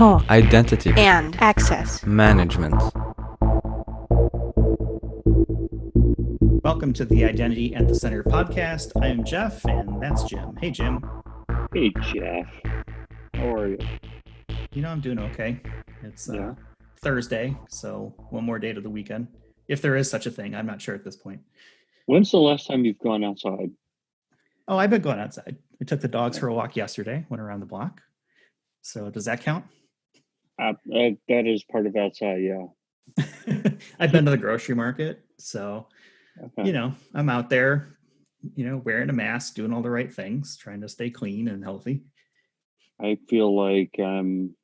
talk, identity, and access management. Welcome to the Identity at the Center podcast. I am Jeff, and that's Jim. Hey, Jim. Hey, Jeff. How are you? I'm doing okay. It's Yeah. Thursday, so one more day to the weekend. If there is such a thing, I'm not sure at this point. When's the last time you've gone outside? Oh, I've been going outside. I took the dogs for a walk yesterday, went around the block. So does that count? That is part of outside, yeah. I've been to the grocery market, so, Okay. I'm out there, wearing a mask, doing all the right things, trying to stay clean and healthy. I feel like I'm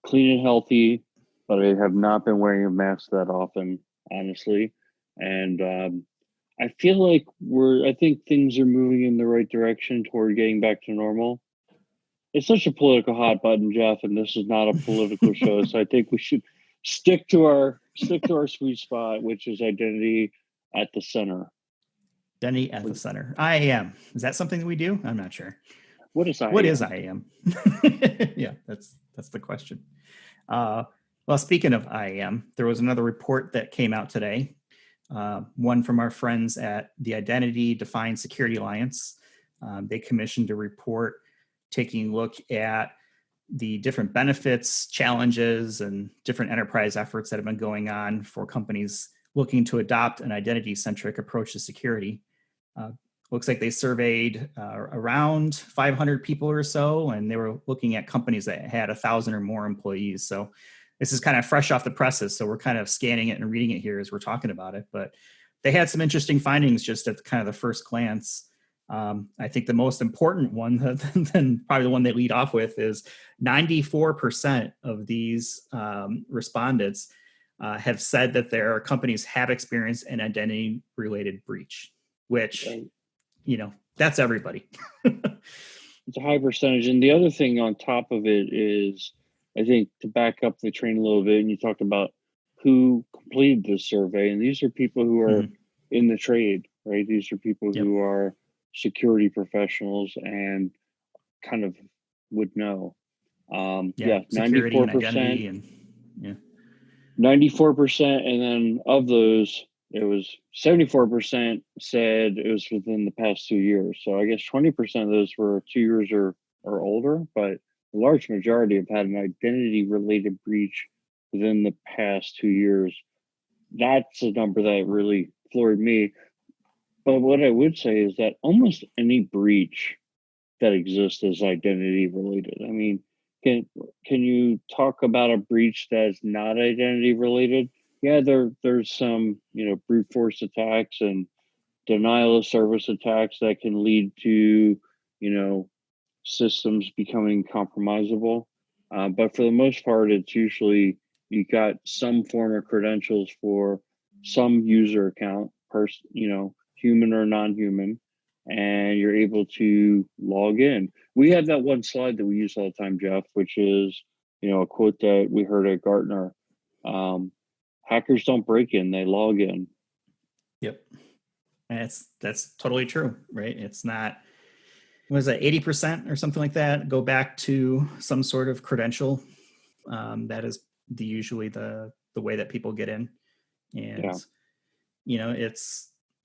clean and healthy, but I have not been wearing a mask that often, honestly. And I feel like I think things are moving in the right direction toward getting back to normal. It's such a political hot button, Jeff, and this is not a political show, so I think we should stick to our sweet spot, which is identity at the center. Identity at the center. IAM. Is that something that we do? I'm not sure. What is IAM? What is IAM? Yeah, that's the question. Well, speaking of IAM, there was another report that came out today. One from our friends at the Identity Defined Security Alliance. They commissioned a report taking a look at the different benefits, challenges, and different enterprise efforts that have been going on for companies looking to adopt an identity-centric approach to security. Looks like they surveyed around 500 people or so, and they were looking at companies that had 1,000 or more employees. So this is kind of fresh off the presses, so we're kind of scanning it and reading it here as we're talking about it. But they had some interesting findings just at kind of the first glance. I think the most important one, then probably the one they lead off with, is 94% of these respondents have said that their companies have experienced an identity-related breach, which, that's everybody. It's a high percentage. And the other thing on top of it is, I think, to back up the train a little bit, and you talked about who completed this survey, and these are people who are in the trade, right? These are people who are security professionals and kind of would know. 94%. 94%, and then of those, it was 74% said it was within the past 2 years. So I guess 20% of those were 2 years or older, but the large majority have had an identity-related breach within the past 2 years. That's a number that really floored me. But what I would say is that almost any breach that exists is identity-related. I mean, can you talk about a breach that's not identity-related? Yeah, there's some, brute force attacks and denial of service attacks that can lead to, systems becoming compromisable. But for the most part, it's usually you got some form of credentials for some user account, human or non-human, and you're able to log in. We have that one slide that we use all the time, Jeff, which is, a quote that we heard at Gartner. Hackers don't break in, they log in. Yep. And that's totally true, right? It's not, was it 80% or something like that? Go back to some sort of credential. That is usually the way that people get in. And,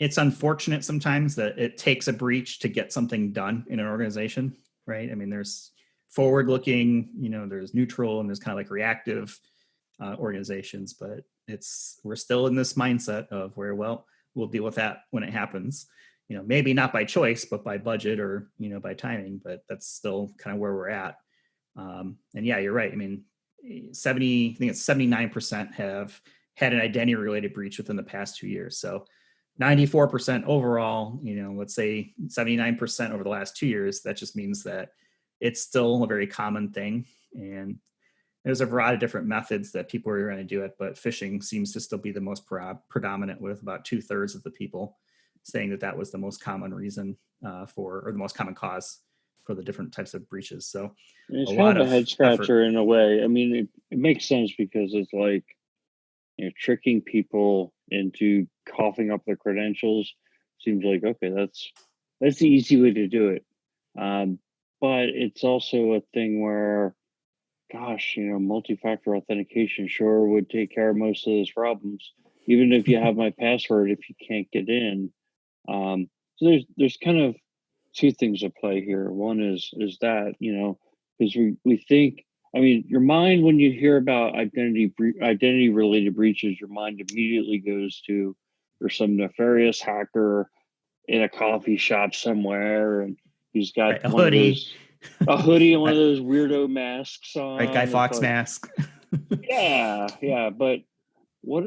it's unfortunate sometimes that it takes a breach to get something done in an organization, right? I mean, there's forward-looking, there's neutral, and there's kind of like reactive organizations, but we're still in this mindset of where, well, we'll deal with that when it happens. Maybe not by choice, but by budget or, by timing, but that's still kind of where we're at. And yeah, you're right. I mean, I think it's 79% have had an identity-related breach within the past 2 years. So 94% overall, let's say 79% over the last 2 years, that just means that it's still a very common thing. And there's a variety of different methods that people are going to do it, but phishing seems to still be the most predominant, with about 2/3 of the people saying that was the most common reason or the most common cause for the different types of breaches. So it's kind of a head scratcher in a way. I mean, it makes sense because it's like, tricking people into coughing up their credentials seems like, okay, that's the easy way to do it. But it's also a thing where gosh, multi-factor authentication sure would take care of most of those problems. Even if you have my password, if you can't get in. So there's kind of two things at play here. One is that, because we think, I mean, your mind, when you hear about identity related breaches, your mind immediately goes to there's some nefarious hacker in a coffee shop somewhere, and he's got Right. A one of hoodie, those a hoodie and one of right? those weirdo masks Guy on. It's Fawkes like, mask. yeah, but what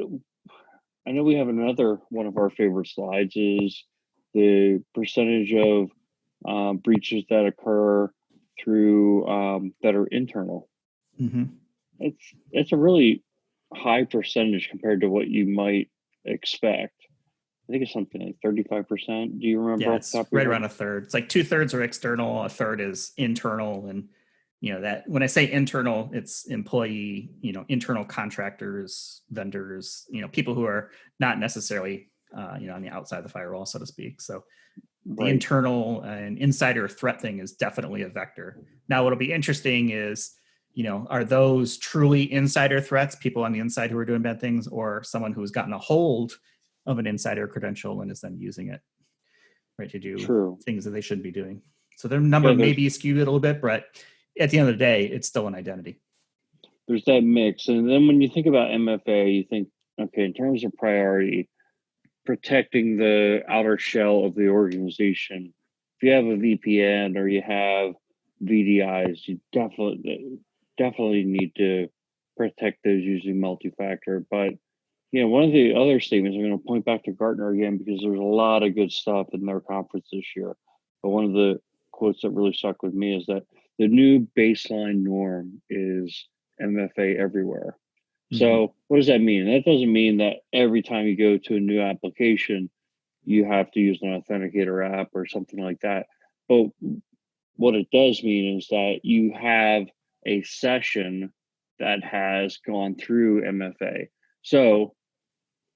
I know, we have another one of our favorite slides is the percentage of breaches that occur through that are internal. Hmm. It's a really high percentage compared to what you might expect. I think it's something like 35%. Do you remember Yeah, off the it's top of right your head? around a third. It's like 2/3 are external, a third is internal. And, that when I say internal, it's employee, internal contractors, vendors, people who are not necessarily, on the outside of the firewall, so to speak. So the Right. internal and insider threat thing is definitely a vector. Now, what'll be interesting is, are those truly insider threats, people on the inside who are doing bad things, or someone who's gotten a hold of an insider credential and is then using it, right, to do True. things that they shouldn't be doing. So their number Yeah, may be skewed a little bit, but at the end of the day, it's still an identity. there's that mix. And then when you think about MFA, you think, okay, in terms of priority, protecting the outer shell of the organization. If you have a VPN or you have VDIs, you definitely need to protect those using multi-factor. But one of the other statements, I'm going to point back to Gartner again because there's a lot of good stuff in their conference this year. But one of the quotes that really stuck with me is that the new baseline norm is MFA everywhere. Mm-hmm. So what does that mean? That doesn't mean that every time you go to a new application, you have to use an authenticator app or something like that. But what it does mean is that you have a session that has gone through MFA. So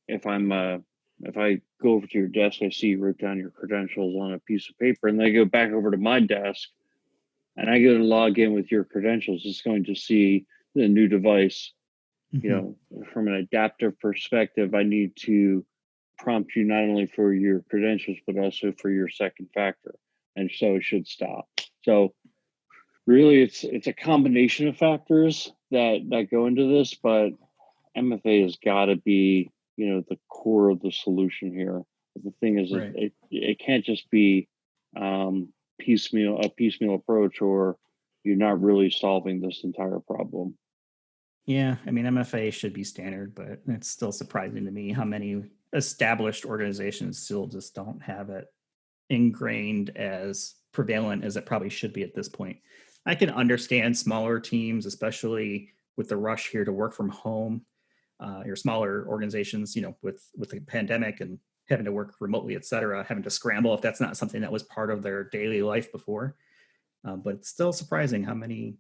if I go over to your desk, I see you wrote down your credentials on a piece of paper, and then I go back over to my desk and I go to log in with your credentials, it's going to see the new device. Mm-hmm. From an adaptive perspective, I need to prompt you not only for your credentials, but also for your second factor. And so it should stop. So really it's a combination of factors that go into this, but MFA has got to be, the core of the solution here. But the thing is, Right. it can't just be a piecemeal approach, or you're not really solving this entire problem. Yeah, I mean, MFA should be standard, but it's still surprising to me how many established organizations still just don't have it ingrained as prevalent as it probably should be at this point. I can understand smaller teams, especially with the rush here to work from home, or smaller organizations, with the pandemic and having to work remotely, et cetera, having to scramble if that's not something that was part of their daily life before. But it's still surprising how many,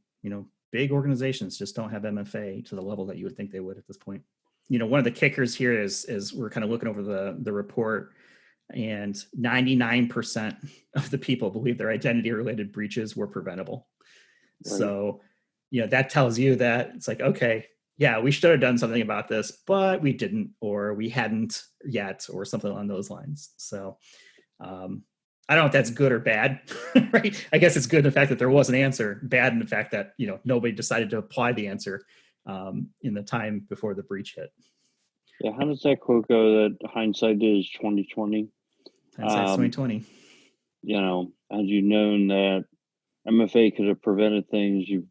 big organizations just don't have MFA to the level that you would think they would at this point. One of the kickers here is we're kind of looking over the report, and 99% of the people believe their identity related breaches were preventable. Right. So, that tells you that it's like, okay, yeah, we should have done something about this, but we didn't, or we hadn't yet, or something along those lines. So, I don't know if that's good or bad, right? I guess it's good in the fact that there was an answer, bad in the fact that, nobody decided to apply the answer in the time before the breach hit. Yeah, how does that quote go? That hindsight is 2020. Hindsight's 2020. Had you known that MFA could have prevented things, you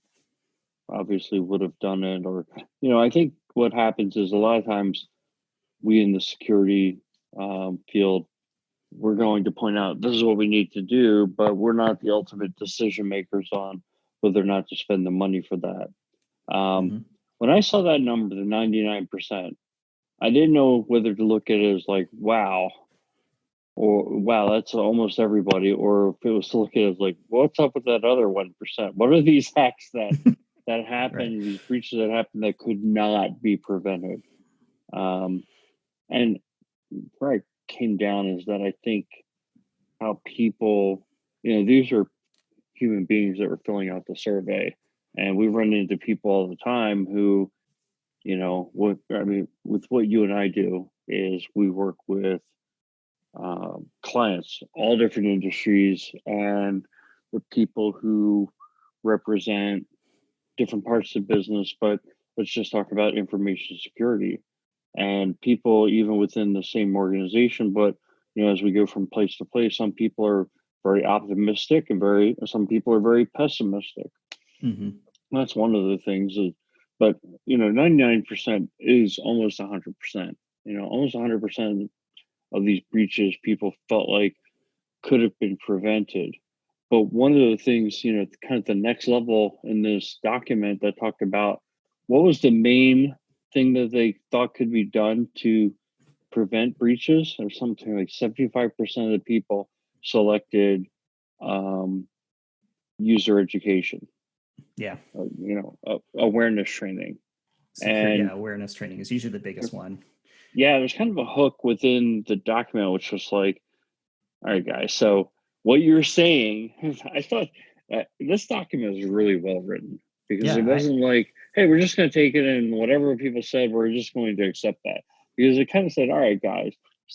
obviously would have done it. Or, I think what happens is a lot of times we in the security field, we're going to point out this is what we need to do, but we're not the ultimate decision makers on whether or not to spend the money for that. Um, Mm-hmm. when I saw that number, the 99%, I didn't know whether to look at it as like, wow, or wow, that's almost everybody, or if it was to look at it as like, what's up with that other 1%? What are these hacks that Right. happen, these breaches that happen that could not be prevented? And where I came down is that I think how people, these are human beings that were filling out the survey, And we run into people all the time who, with what you and I do is we work with clients, all different industries, and with people who represent different parts of the business. But let's just talk about information security and people even within the same organization. But as we go from place to place, some people are very optimistic and some people are very pessimistic. Mm-hmm. That's one of the things. But 99% is almost 100%. Almost 100% of these breaches people felt like could have been prevented. But one of the things, kind of the next level in this document that talked about what was the main thing that they thought could be done to prevent breaches, or something like 75% of the people selected user education. Yeah. Awareness training. Awareness training is usually the biggest one. Yeah, there's kind of a hook within the document, which was like, all right, guys, so what you're saying, I thought this document is really well written, because it wasn't like, hey, we're just going to take it and whatever people said, we're just going to accept that. Because it kind of said, all right, guys,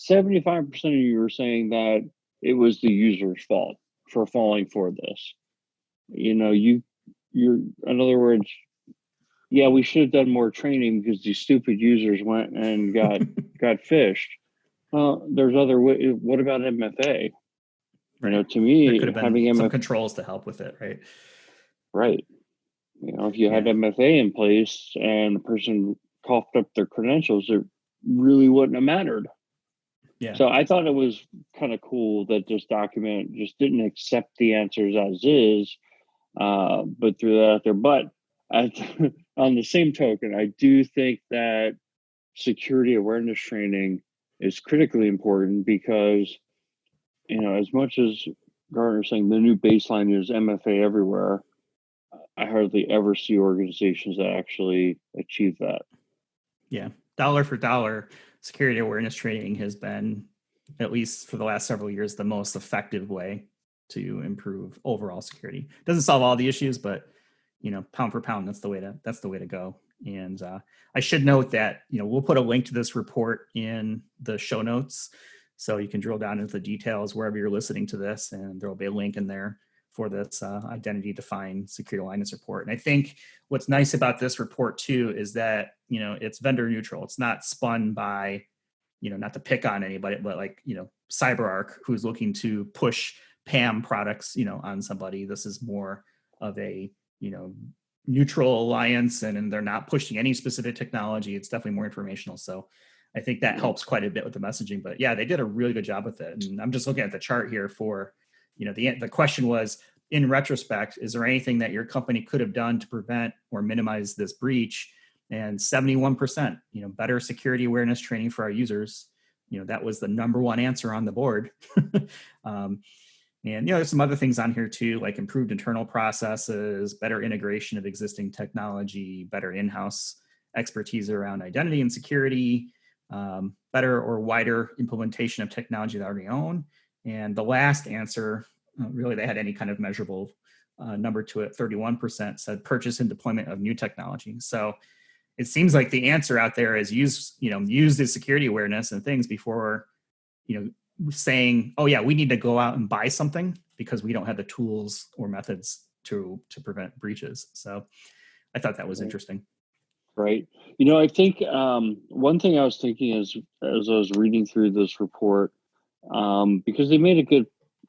75% of you were saying that it was the user's fault for falling for this. You're, in other words, yeah, we should have done more training because these stupid users went and got phished. Well, there's other way. What about MFA? Right. To me, there could have been having some controls to help with it, right? Right. If you had MFA in place and the person coughed up their credentials, it really wouldn't have mattered. Yeah. So I thought it was kind of cool that this document just didn't accept the answers as is, but threw that out there. But on the same token, I do think that security awareness training is critically important, because, as much as Gartner's saying the new baseline is MFA everywhere, I hardly ever see organizations that actually achieve that. Yeah. Dollar for dollar, security awareness training has been, at least for the last several years, the most effective way to improve overall security. Doesn't solve all the issues, but pound for pound, that's the way to go. And I should note that we'll put a link to this report in the show notes, so you can drill down into the details wherever you're listening to this, and there will be a link in there for this identity defined security alignment report. And I think what's nice about this report too is that it's vendor neutral. It's not spun by, not to pick on anybody, but like CyberArk, who's looking to push PAM products on somebody. This is more of a neutral alliance, and they're not pushing any specific technology. It's definitely more informational. So I think that helps quite a bit with the messaging. But yeah, they did a really good job with it. And I'm just looking at the chart here for, the question was, in retrospect, is there anything that your company could have done to prevent or minimize this breach? And 71%, better security awareness training for our users. That was the number one answer on the board. And there's some other things on here too, like improved internal processes, better integration of existing technology, better in-house expertise around identity and security, better or wider implementation of technology they already own. And the last answer, really they had any kind of measurable number to it, 31% said purchase and deployment of new technology. So it seems like the answer out there is use the security awareness and things before, saying, oh yeah, we need to go out and buy something because we don't have the tools or methods to prevent breaches. So I thought that was interesting. Right. I think one thing I was thinking as I was reading through this report, because they made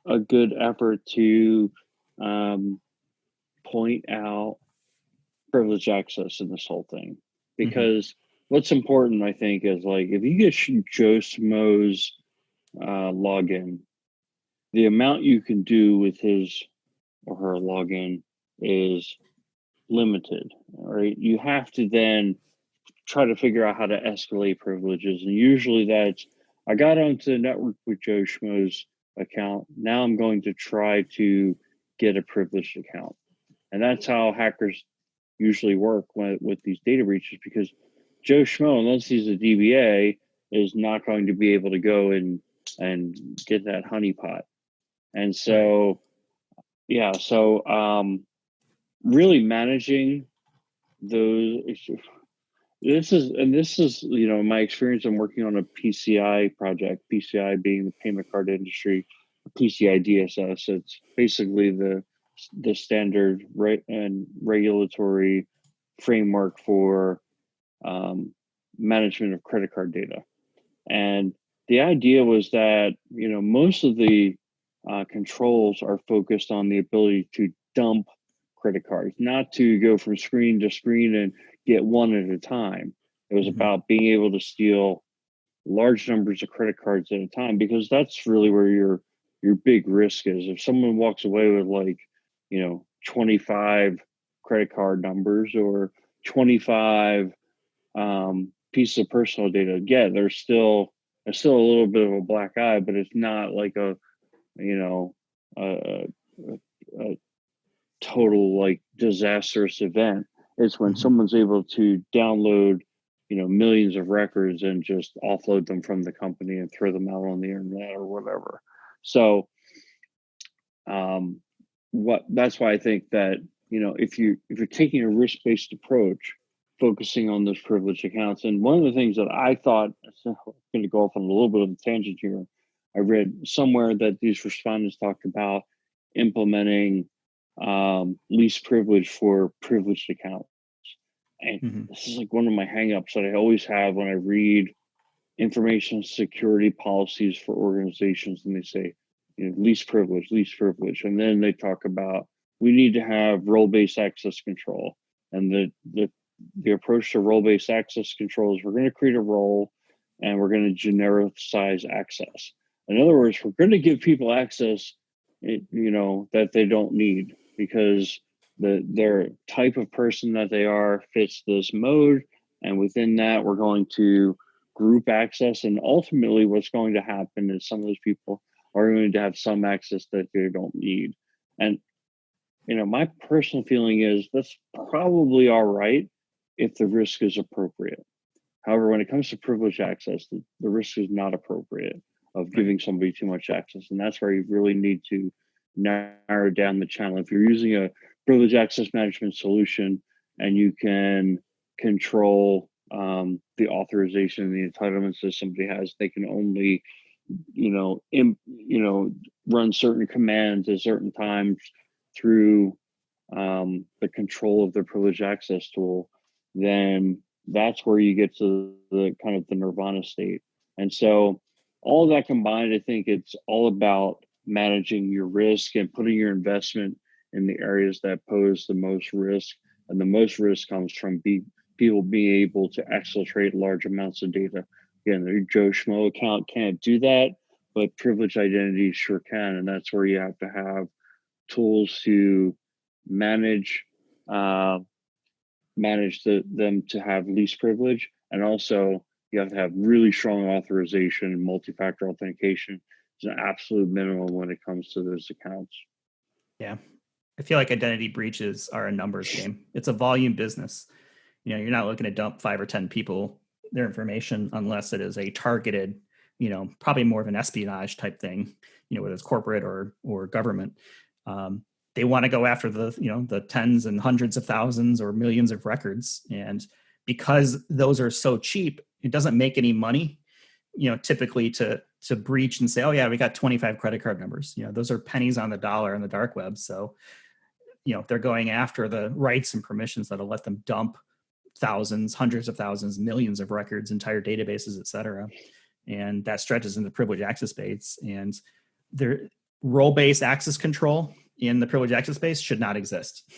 a good effort to point out privileged access in this whole thing. Because what's important, I think, is like if you get Joe Schmo's login, the amount you can do with his or her login is limited. Right? You have to then try to figure out how to escalate privileges, and usually that's, I got onto the network with Joe Schmo's account. Now I'm going to try to get a privileged account, and that's how hackers usually work with these data breaches, because Joe Schmo, unless he's a DBA, is not going to be able to go and get that honeypot. And so, really managing those. This is my experience in working on a PCI project. PCI being the payment card industry, PCI DSS. It's basically the standard and regulatory framework for management of credit card data. And the idea was that most of the controls are focused on the ability to dump credit cards, not to go from screen to screen and get one at a time. It was about being able to steal large numbers of credit cards at a time, because that's really where your big risk is. If someone walks away with 25 credit card numbers or 25 pieces of personal data, again, there's still a little bit of a black eye, but it's not like a a total disastrous event. It's when someone's able to download millions of records and just offload them from the company and throw them out on the internet or whatever. So that's why I think that if you're taking a risk-based approach, focusing on those privileged accounts. And one of the things that I thought, I'm going to go off on a little bit of a tangent here, I read somewhere that these respondents talked about implementing least privilege for privileged accounts. And this is one of my hangups that I always have when I read information security policies for organizations, and they say, least privilege. And then they talk about, we need to have role-based access control. And the approach to role-based access control is we're going to create a role and we're going to genericize access. In other words, we're going to give people access, that they don't need, because their type of person that they are fits this mode. And within that, we're going to group access. And ultimately, what's going to happen is some of those people are going to have some access that they don't need. And, my personal feeling is that's probably all right if the risk is appropriate. However, when it comes to privileged access, the risk is not appropriate of giving somebody too much access. And that's where you really need to narrow down the channel. If you're using a privileged access management solution and you can control the authorization and the entitlements that somebody has, they can only, run certain commands at certain times through the control of the privileged access tool, then that's where you get to the kind of the nirvana state. And so all of that combined, I think it's all about managing your risk and putting your investment in the areas that pose the most risk. And the most risk comes from people being able to exfiltrate large amounts of data. Again, their Joe Schmo account can't do that, but privileged identities sure can. And that's where you have to have tools to manage them to have least privilege. And also you have to have really strong authorization and multi-factor authentication is an absolute minimum when it comes to those accounts. Yeah. I feel like identity breaches are a numbers game. It's a volume business. You're not looking to dump 5 or 10 people their information unless it is a targeted, probably more of an espionage type thing, whether it's corporate or government. They want to go after the tens and hundreds of thousands or millions of records. And because those are so cheap, it doesn't make any money, typically to breach and say, oh yeah, we got 25 credit card numbers. Those are pennies on the dollar on the dark web. So, they're going after the rights and permissions that'll let them dump thousands, hundreds of thousands, millions of records, entire databases, et cetera. And that stretches into privileged access space. And their role-based access control in the privileged access space should not exist.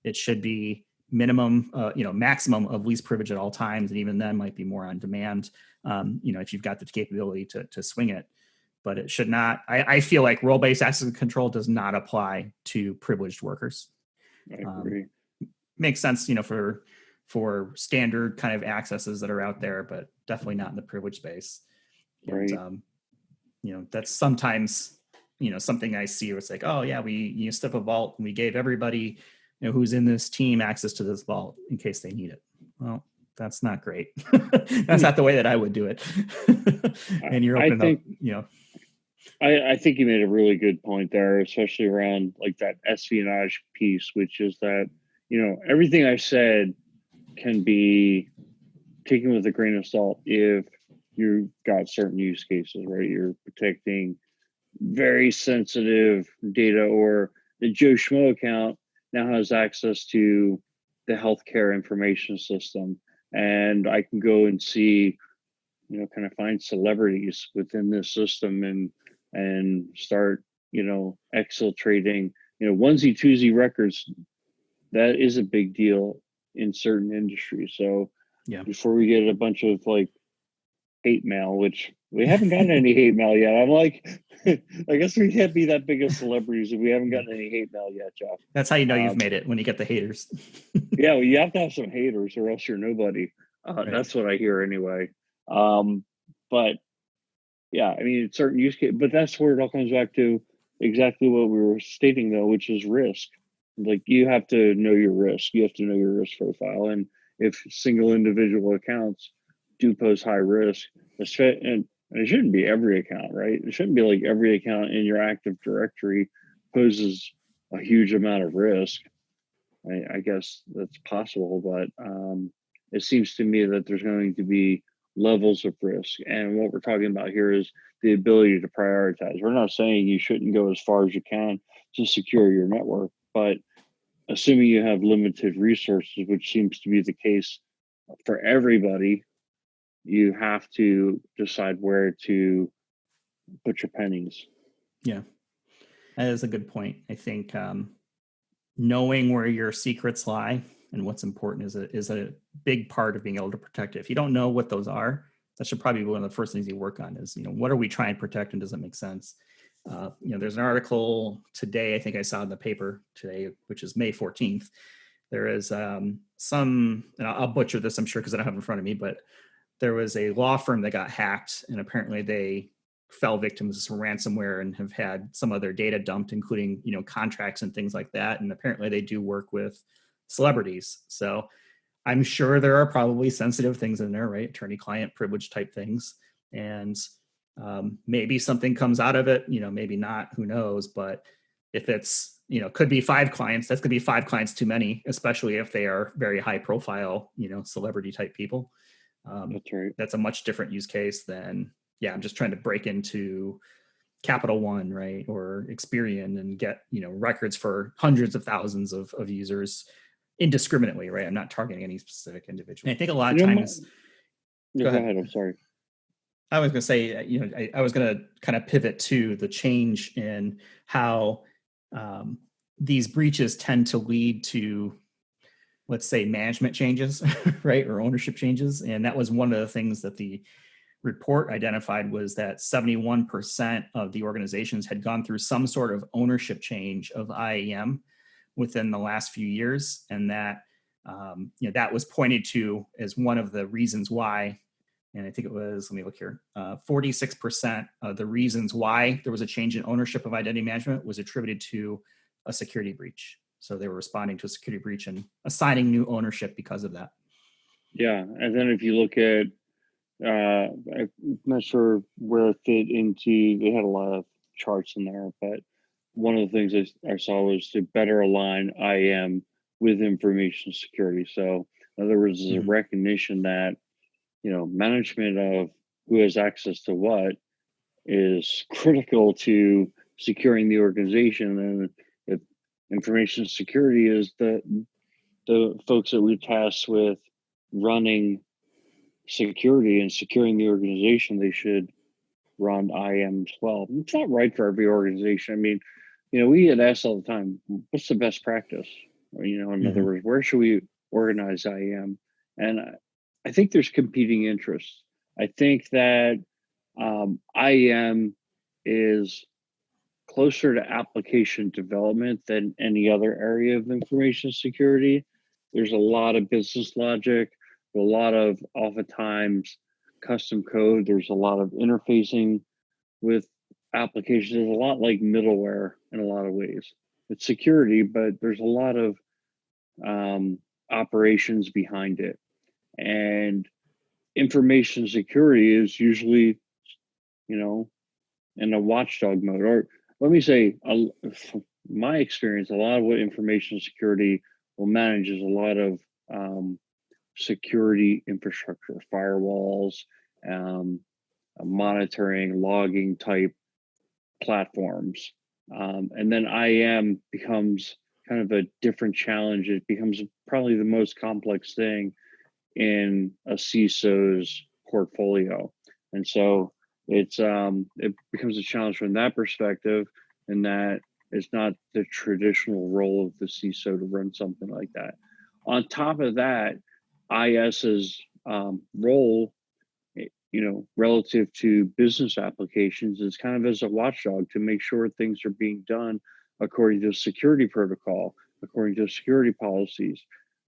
It should be minimum, maximum of least privilege at all times. And even then might be more on demand, if you've got the capability to swing it. But it should not, I feel like role-based access control does not apply to privileged workers. I agree. Makes sense, for standard kind of accesses that are out there, but definitely not in the privilege space. Right. And, that's sometimes, something I see where it's like, oh yeah, we step a vault and we gave everybody, who's in this team access to this vault in case they need it. Well, that's not great. That's not the way that I would do it. And you're opening up, I think you made a really good point there, especially around like that espionage piece, which is that, everything I said can be taken with a grain of salt if you've got certain use cases, right? You're protecting very sensitive data, or the Joe Schmo account now has access to the healthcare information system. And I can go and see, kind of find celebrities within this system and start, exfiltrating, onesie twosie records. That is a big deal in certain industries. So Yeah. before we get a bunch of like hate mail, which we haven't gotten any hate mail yet. I'm like, I guess we can't be that big of celebrities if we haven't gotten any hate mail yet, Jeff. That's how you know you've made it, when you get the haters. Yeah, well, you have to have some haters or else you're nobody. Right. That's what I hear anyway. But yeah, I mean, certain use case, but that's where it all comes back to exactly what we were stating though, which is risk. Like you have to know your risk. You have to know your risk profile. And if single individual accounts do pose high risk, and it shouldn't be every account, right? It shouldn't be like every account in your Active Directory poses a huge amount of risk. I guess that's possible, but it seems to me that there's going to be levels of risk. And what we're talking about here is the ability to prioritize. We're not saying you shouldn't go as far as you can to secure your network, but assuming you have limited resources, which seems to be the case for everybody, you have to decide where to put your pennies. Yeah, that is a good point. I think knowing where your secrets lie and what's important is a big part of being able to protect it. If you don't know what those are, that should probably be one of the first things you work on is, what are we trying to protect and does it make sense? There's an article today, I think I saw in the paper today, which is May 14th. There is some, and I'll butcher this, I'm sure, because I don't have it in front of me, but there was a law firm that got hacked, and apparently they fell victims of some ransomware and have had some of their data dumped, including, contracts and things like that. And apparently they do work with celebrities. So I'm sure there are probably sensitive things in there, right? Attorney-client privilege type things. And maybe something comes out of it, maybe not, who knows? But if it's, could be 5 clients, that's going to be 5 clients too many, especially if they are very high profile, celebrity type people. That's right. That's a much different use case than, I'm just trying to break into Capital One, right, or Experian and get, records for hundreds of thousands of users indiscriminately, right? I'm not targeting any specific individual. And I think a lot of times, go ahead. I'm sorry. I was going to say, I was going to kind of pivot to the change in how these breaches tend to lead to, let's say, management changes, right, or ownership changes. And that was one of the things that the report identified, was that 71% of the organizations had gone through some sort of ownership change of IAM within the last few years. And that, that was pointed to as one of the reasons why. And I think it was, let me look here, 46% of the reasons why there was a change in ownership of identity management was attributed to a security breach. So they were responding to a security breach and assigning new ownership because of that. Yeah. And then if you look at, I'm not sure where it fit into, they had a lot of charts in there, but one of the things I saw was to better align IAM with information security. So in other words, there's a recognition that, management of who has access to what is critical to securing the organization. And if information security is the folks that we tasked with running security and securing the organization, they should run IAM as well. It's not right for every organization. I mean, we get asked all the time, what's the best practice? Or, in other words, where should we organize IAM? And I think there's competing interests. I think that IAM is closer to application development than any other area of information security. There's a lot of business logic, a lot of oftentimes custom code. There's a lot of interfacing with applications. There's a lot like middleware in a lot of ways. It's security, but there's a lot of operations behind it. And information security is usually, in a watchdog mode, or let me say, from my experience, a lot of what information security will manage is a lot of security infrastructure, firewalls, um, monitoring, logging type platforms. And then IAM becomes kind of a different challenge. It becomes probably the most complex thing in a CISO's portfolio. And so it becomes a challenge from that perspective, and that it's not the traditional role of the CISO to run something like that. On top of that, IS's role, relative to business applications is kind of as a watchdog to make sure things are being done according to security protocol, according to security policies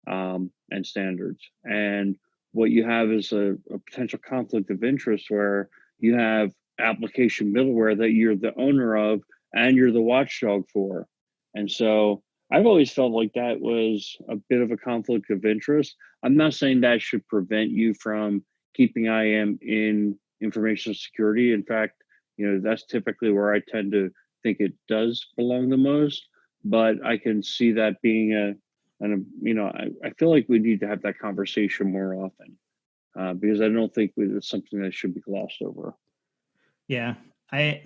and standards. And what you have is a potential conflict of interest where you have application middleware that you're the owner of and you're the watchdog for. And so I've always felt like that was a bit of a conflict of interest. I'm not saying that should prevent you from keeping IAM in information security. In fact, that's typically where I tend to think it does belong the most. But I can see that being I feel like we need to have that conversation more often because I don't think it's something that should be glossed over. Yeah, I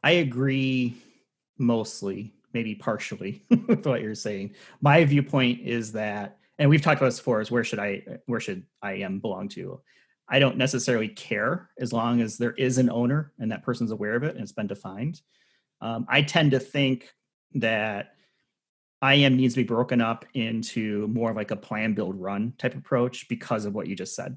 agree mostly, maybe partially with what you're saying. My viewpoint is that, and we've talked about this before, is where should IAM belong to? I don't necessarily care as long as there is an owner and that person's aware of it and it's been defined. I tend to think that IAM needs to be broken up into more of like a plan, build, run type approach because of what you just said.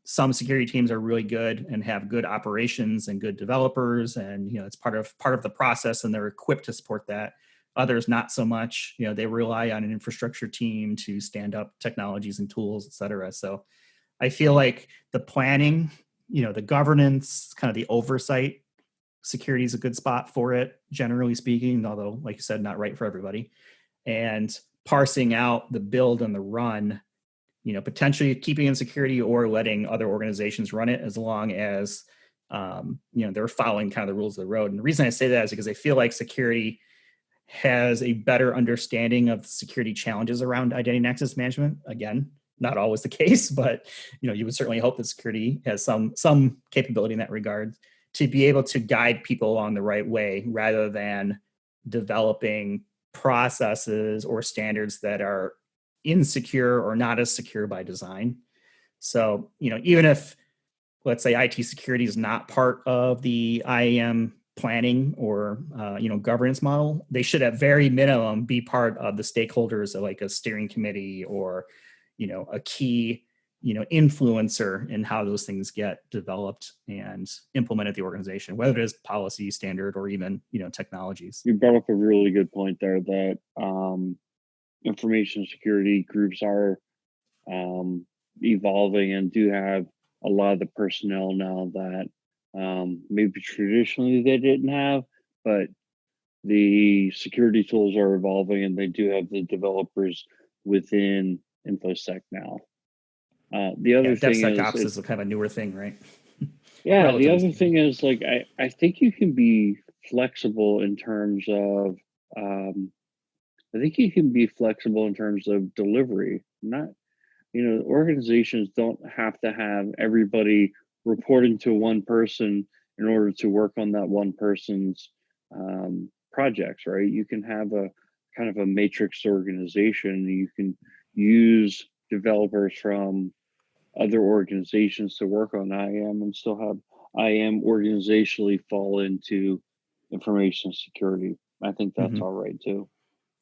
Some security teams are really good and have good operations and good developers, and it's part of the process, and they're equipped to support that. Others not so much. They rely on an infrastructure team to stand up technologies and tools, et cetera. So I feel like the planning, the governance, kind of the oversight, security is a good spot for it, generally speaking, although, like you said, not right for everybody. And parsing out the build and the run, potentially keeping in security or letting other organizations run it as long as, they're following kind of the rules of the road. And the reason I say that is because I feel like security has a better understanding of security challenges around identity and access management. Again, not always the case, but you would certainly hope that security has some capability in that regard to be able to guide people along the right way rather than developing processes or standards that are insecure or not as secure by design. So, even if, let's say, IT security is not part of the IAM planning or governance model, they should at very minimum be part of the stakeholders of like a steering committee or a key influencer in how those things get developed and implemented at the organization, whether it is policy, standard, or even technologies. You brought up a really good point there that information security groups are evolving and do have a lot of the personnel now that maybe traditionally they didn't have, but the security tools are evolving and they do have the developers within InfoSec now. The other thing DevSecOps is kind of a newer thing, right? Yeah, the other thing is like I think you can be flexible in terms of I think you can be flexible in terms of delivery. Not organizations don't have to have everybody reporting to one person in order to work on that one person's projects, right? You can have a kind of a matrix organization. You can use developers from other organizations to work on IAM and still have IAM organizationally fall into information security. I think that's all right too.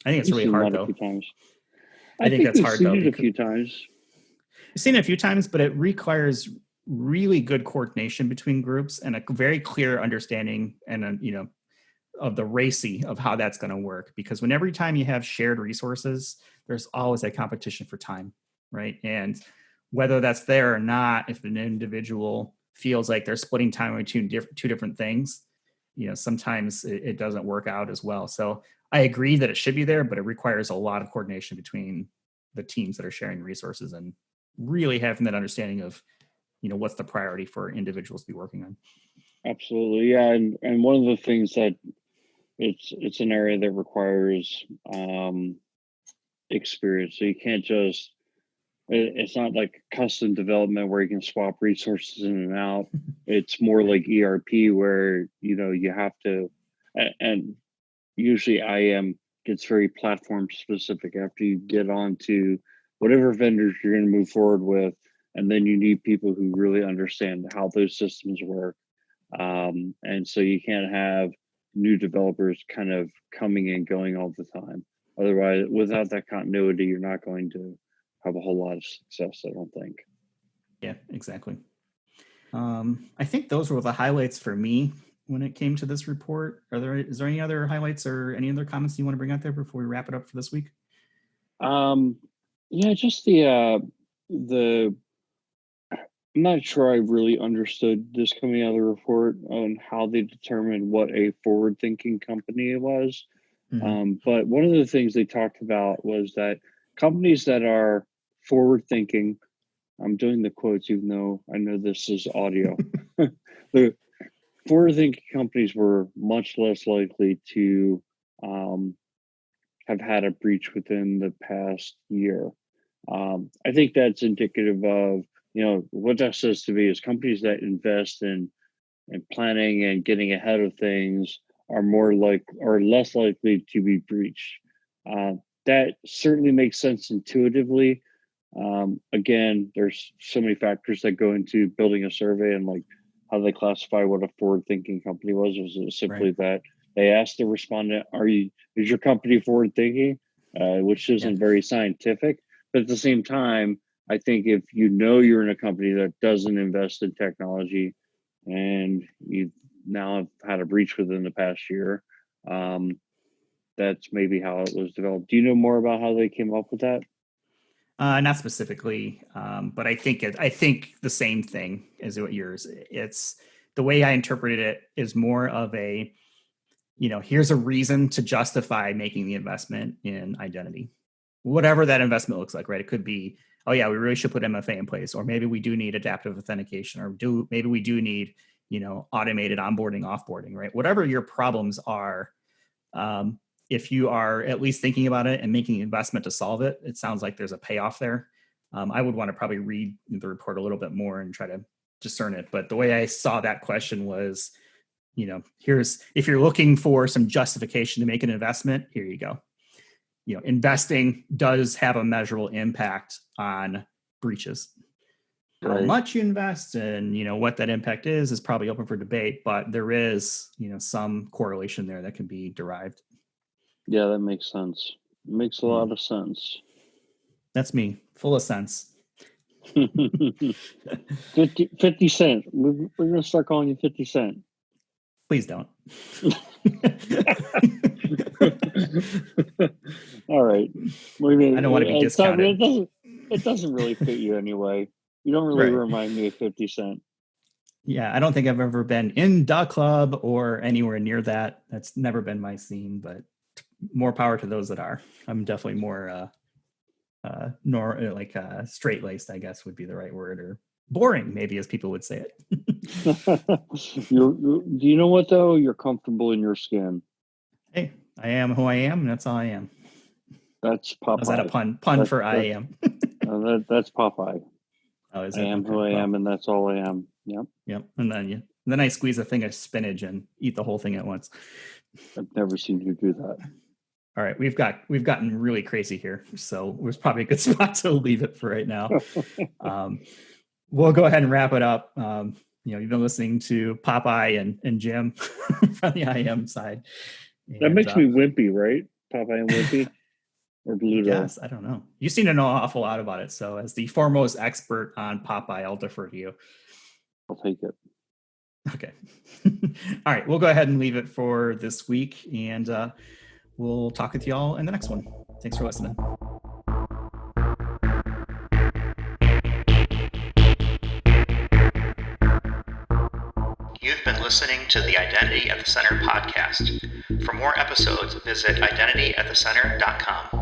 I think it's really hard though. A few times. I think that's we've hard seen though. It a few times. I've seen it a few times, but it requires really good coordination between groups and a very clear understanding and of the RACI of how that's going to work. Because every time you have shared resources, there's always a competition for time, right? And whether that's there or not, if an individual feels like they're splitting time between two different things, sometimes it doesn't work out as well. So I agree that it should be there, but it requires a lot of coordination between the teams that are sharing resources and really having that understanding of, what's the priority for individuals to be working on. Absolutely, yeah, and one of the things that it's an area that requires experience. So you can't just it's not like custom development where you can swap resources in and out. It's more Right. like ERP where you have to, and usually IAM gets very platform specific after you get onto whatever vendors you're going to move forward with, and then you need people who really understand how those systems work. And so you can't have new developers kind of coming and going all the time. Otherwise, without that continuity, you're not going to have a whole lot of success, I don't think. Yeah, exactly. I think those were the highlights for me when it came to this report. Is there any other highlights or any other comments you want to bring out there before we wrap it up for this week? Um, yeah, just the I'm not sure I really understood this coming out of the report on how they determined what a forward-thinking company was. Mm-hmm. But one of the things they talked about was that companies that are forward-thinking, I'm doing the quotes even though I know this is audio. The forward-thinking companies were much less likely to um, have had a breach within the past year. I think that's indicative of, what that says to me is companies that invest in planning and getting ahead of things are less likely to be breached. Uh, that certainly makes sense intuitively. Again, there's so many factors that go into building a survey and like how they classify what a forward-thinking company was. Was it Right. simply that they asked the respondent, is your company forward-thinking?" Which Yeah. isn't very scientific. But at the same time, I think if you know you're in a company that doesn't invest in technology and you now have had a breach within the past year, um, that's maybe how it was developed. Do you know more about how they came up with that? Not specifically, but I think the same thing as what yours. It's the way I interpreted it is more of a, here's a reason to justify making the investment in identity, whatever that investment looks like, right? It could be, oh yeah, we really should put MFA in place, or maybe we do need adaptive authentication, or maybe we do need, automated onboarding, offboarding, right? Whatever your problems are, um, if you are at least thinking about it and making an investment to solve it, it sounds like there's a payoff there. I would want to probably read the report a little bit more and try to discern it. But the way I saw that question was, here's, if you're looking for some justification to make an investment, here you go. Investing does have a measurable impact on breaches. How Right. much you invest and what that impact is probably open for debate, but there is some correlation there that can be derived. Yeah, that makes sense. Makes a Yeah, lot of sense. that's me, full of sense. 50 Cent. We're going to start calling you 50 Cent. Please don't. All right. Well, I I mean, don't want to be it discounted. doesn't really fit you anyway. You don't really Right. remind me of 50 Cent. Yeah, I don't think I've ever been in the club or anywhere near that. That's never been my scene, but more power to those that are. I'm definitely more straight laced, I guess would be the right word, or boring, maybe as people would say it. Do you know what though? You're comfortable in your skin. Hey, I am who I am, and that's all I am. That's Was that a Popeye. pun That for I that am? that's Popeye. Oh, is I it? am Okay. who I Well, am, and that's all I am. Yep. yep. And then I squeeze a thing of spinach and eat the whole thing at once. I've never seen you do that. All right, we've gotten really crazy here, so it was probably a good spot to leave it for right now. Um, we'll go ahead and wrap it up. You've been listening to Popeye and Jim from the IM side, That and makes me wimpy, right? Popeye and Wimpy or I Bluto. guess I don't know. You seem to know an awful lot about it, so as the foremost expert on Popeye, I'll defer to you. I'll take it. Okay. All right, we'll go ahead and leave it for this week, and we'll talk with y'all in the next one. Thanks for listening. You've been listening to the Identity at the Center podcast. For more episodes, visit identityatthecenter.com.